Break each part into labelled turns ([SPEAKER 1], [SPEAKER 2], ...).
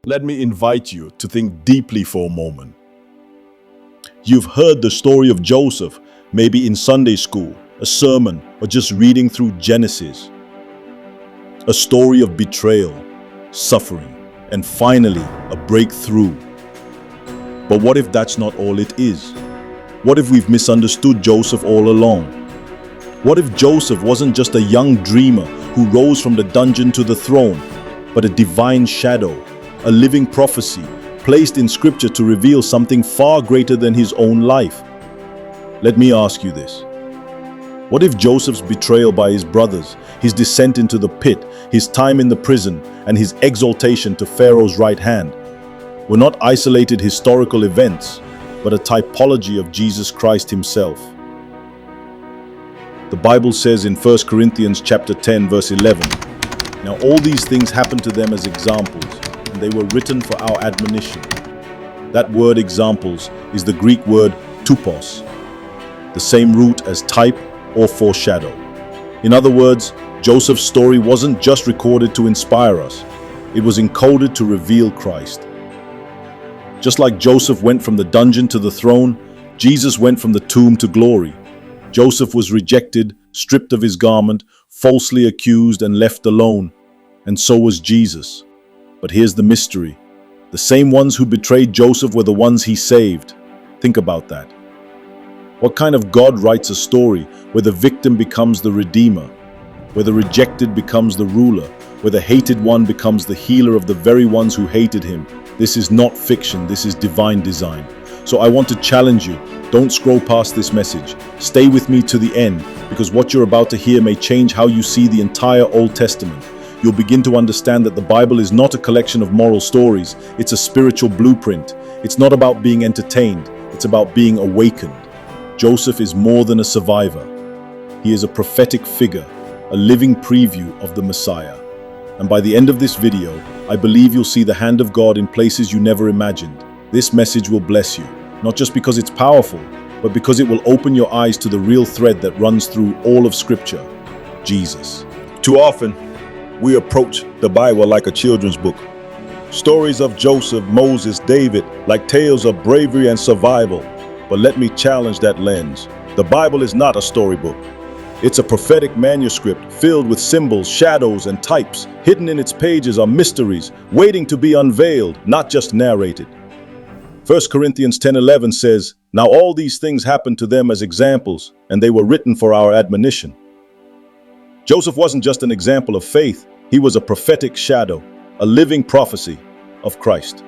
[SPEAKER 1] Let me invite you to think deeply for a moment. You've heard the story of Joseph, maybe in Sunday school, a sermon, or just reading through Genesis. A story of betrayal, suffering, and finally, a breakthrough. But what if that's not all it is? What if we've misunderstood Joseph all along? What if Joseph wasn't just a young dreamer who rose from the dungeon to the throne, but a divine shadow, a living prophecy placed in scripture to reveal something far greater than his own life? Let me ask you this. What if Joseph's betrayal by his brothers, his descent into the pit, his time in the prison, and his exaltation to Pharaoh's right hand were not isolated historical events, but a typology of Jesus Christ himself? The Bible says in 1 Corinthians chapter 10, verse 11, "Now all these things happened to them as examples, and they were written for our admonition." That word examples is the Greek word tupos, the same root as type or foreshadow. In other words, Joseph's story wasn't just recorded to inspire us, it was encoded to reveal Christ. Just like Joseph went from the dungeon to the throne, Jesus went from the tomb to glory. Joseph was rejected, stripped of his garment, falsely accused, and left alone. And so was Jesus. But here's the mystery. The same ones who betrayed Joseph were the ones he saved. Think about that. What kind of God writes a story where the victim becomes the redeemer, where the rejected becomes the ruler, where the hated one becomes the healer of the very ones who hated him? This is not fiction, this is divine design. So I want to challenge you, don't scroll past this message. Stay with me to the end, because what you're about to hear may change how you see the entire Old Testament. You'll begin to understand that the Bible is not a collection of moral stories, it's a spiritual blueprint. It's not about being entertained, it's about being awakened. Joseph is more than a survivor. He is a prophetic figure, a living preview of the Messiah. And by the end of this video, I believe you'll see the hand of God in places you never imagined. This message will bless you, not just because it's powerful, but because it will open your eyes to the real thread that runs through all of Scripture, Jesus. Too often, we approach the Bible like a children's book. Stories of Joseph, Moses, David, like tales of bravery and survival. But let me challenge that lens. The Bible is not a storybook. It's a prophetic manuscript filled with symbols, shadows, and types. Hidden in its pages are mysteries, waiting to be unveiled, not just narrated. 1 Corinthians 10:11 says, "Now all these things happened to them as examples, and they were written for our admonition." Joseph wasn't just an example of faith, he was a prophetic shadow, a living prophecy of Christ.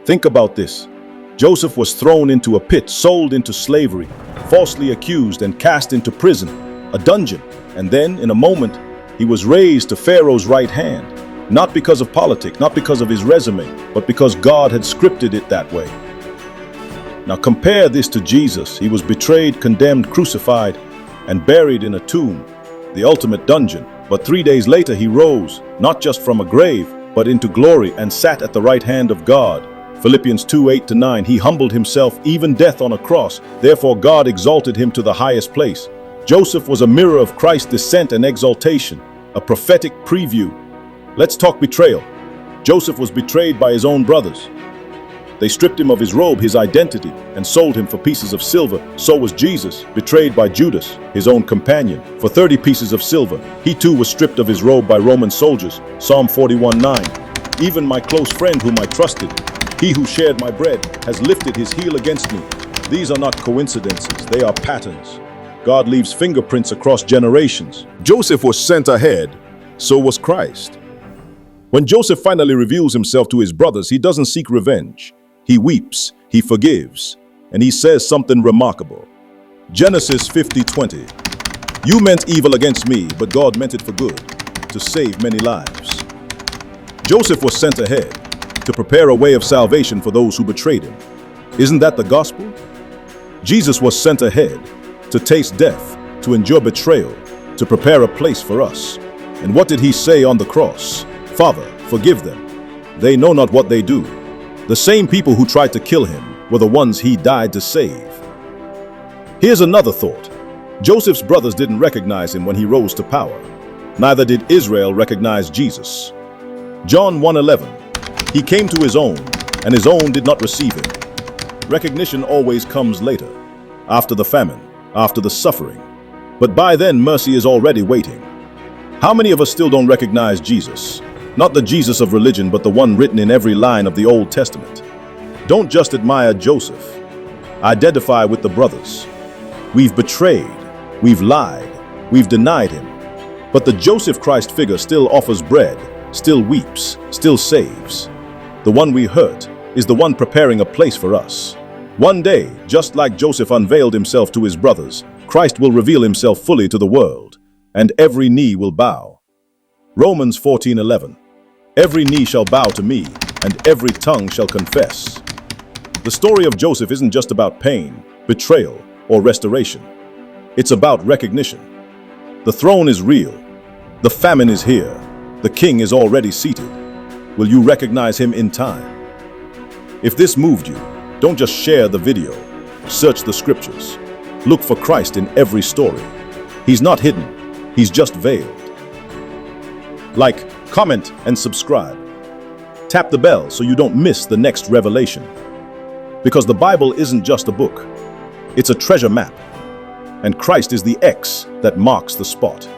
[SPEAKER 1] Think about this. Joseph was thrown into a pit, sold into slavery, falsely accused and cast into prison, a dungeon, and then, in a moment, he was raised to Pharaoh's right hand, not because of politics, not because of his resume, but because God had scripted it that way. Now compare this to Jesus. He was betrayed, condemned, crucified, and buried in a tomb, the ultimate dungeon. But 3 days later he rose, not just from a grave, but into glory and sat at the right hand of God. Philippians 2:8-9, he humbled himself, even death on a cross. Therefore God exalted him to the highest place. Joseph was a mirror of Christ's descent and exaltation, a prophetic preview. Let's talk betrayal. Joseph was betrayed by his own brothers. They stripped him of his robe, his identity, and sold him for pieces of silver. So was Jesus, betrayed by Judas, his own companion, for 30 pieces of silver. He too was stripped of his robe by Roman soldiers. Psalm 41:9. Even my close friend whom I trusted, he who shared my bread, has lifted his heel against me. These are not coincidences, they are patterns. God leaves fingerprints across generations. Joseph was sent ahead, so was Christ. When Joseph finally reveals himself to his brothers, he doesn't seek revenge. He weeps, he forgives, and he says something remarkable. Genesis 50:20. "You meant evil against me, but God meant it for good, to save many lives." Joseph was sent ahead to prepare a way of salvation for those who betrayed him. Isn't that the gospel? Jesus was sent ahead to taste death, to endure betrayal, to prepare a place for us. And what did he say on the cross? "Father, forgive them. They know not what they do." The same people who tried to kill him were the ones he died to save. Here's another thought. Joseph's brothers didn't recognize him when he rose to power. Neither did Israel recognize Jesus. John 1:11. He came to his own, and his own did not receive him. Recognition always comes later, after the famine, after the suffering. But by then, mercy is already waiting. How many of us still don't recognize Jesus? Not the Jesus of religion, but the one written in every line of the Old Testament. Don't just admire Joseph. Identify with the brothers. We've betrayed, we've lied, we've denied him. But the Joseph Christ figure still offers bread, still weeps, still saves. The one we hurt is the one preparing a place for us. One day, just like Joseph unveiled himself to his brothers, Christ will reveal himself fully to the world, and every knee will bow. Romans 14:11. Every knee shall bow to me, and every tongue shall confess. The story of Joseph isn't just about pain, betrayal, or restoration. It's about recognition. The throne is real. The famine is here. The king is already seated. Will you recognize him in time? If this moved you, don't just share the video. Search the scriptures. Look for Christ in every story. He's not hidden. He's just veiled. Like, comment, and subscribe. Tap the bell so you don't miss the next revelation. Because the Bible isn't just a book. It's a treasure map. And Christ is the X that marks the spot.